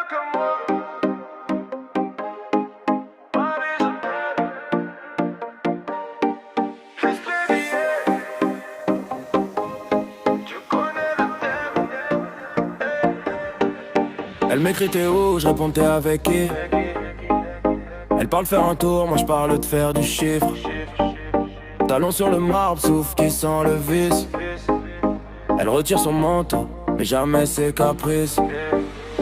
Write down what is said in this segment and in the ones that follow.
que moi. Fils les billets, tu connais le thème. Elle m'écrit t'es où, je réponds t'es avec qui. Elle parle faire un tour, moi je parle de faire du chiffre. Talons sur le marbre, souffle qui sent le vice. Elle retire son manteau, mais jamais ses caprices.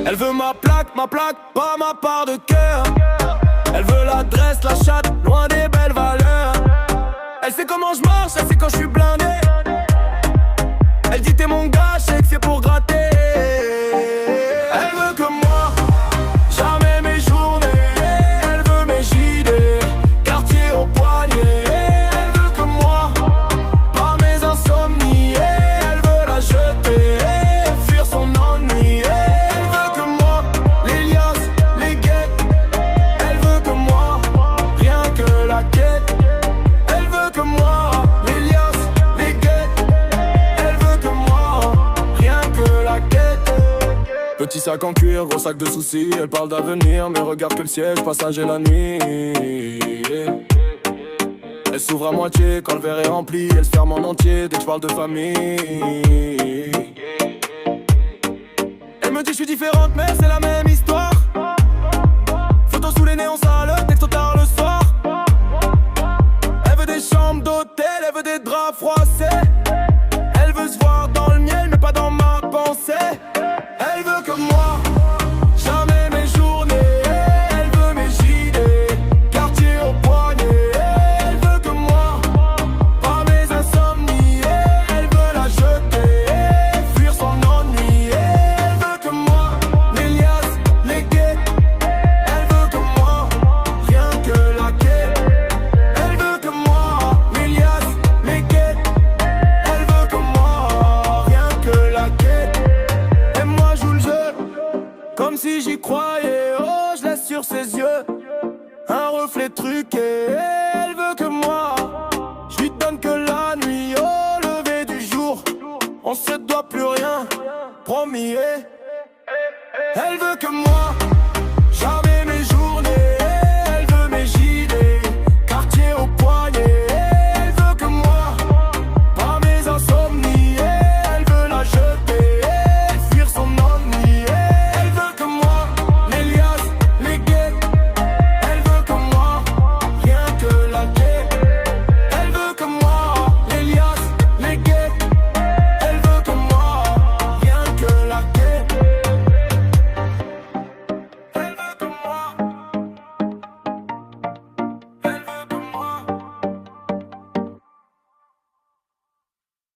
Elle veut ma plaque, pas ma part de cœur. Elle veut l'adresse, la chatte, loin des belles valeurs. Elle sait comment je marche, elle sait quand je suis blindé. Elle dit t'es mon gars, je sais que c'est pour gratter. Elle veut que moi, jamais mes journées. Elle veut mes JD, quartier au poignet. Elle veut que moi, pas mes insomnies. Elle veut la jeter, fuir son ennui. Elle veut que moi, les liasses, les guettes. Elle veut que moi, rien que la quête. Elle veut que moi, les liasses, les guettes. Elle veut que moi, rien que la quête. Petit sac en cuir, gros sac de soucis. Elle parle d'avenir, mais regarde que le siège, passager la nuit. Elle s'ouvre à moitié quand le verre est rempli. Elle se ferme en entier dès que je parle de famille. Elle me dit je suis différente mais c'est la même histoire. Photos sous les néons sales, texto tard le soir. Elle veut des chambres d'hôtel, elle veut des draps froissés. Elle veut se voir dans le miel mais pas dans ma pensée. Elle veut que moi, jamais mes journées. Elle veut mes JD, quartier au poignet. Elle veut que moi, pas mes insomnies. Elle veut la jeter, fuir son ennui. Elle veut que moi, les liasses, les guettes. Elle veut que moi, rien que la quête. Elle veut que moi, les liasses, les guettes. Elle veut que moi, rien que la quête. Et moi je joue le jeu, comme si j'y croyais. Oh, je laisse sur ses yeux un reflet truqué. Elle veut que moi, je lui donne que la nuit. Au lever du jour, on se doit plus rien, promis. Elle veut que moi,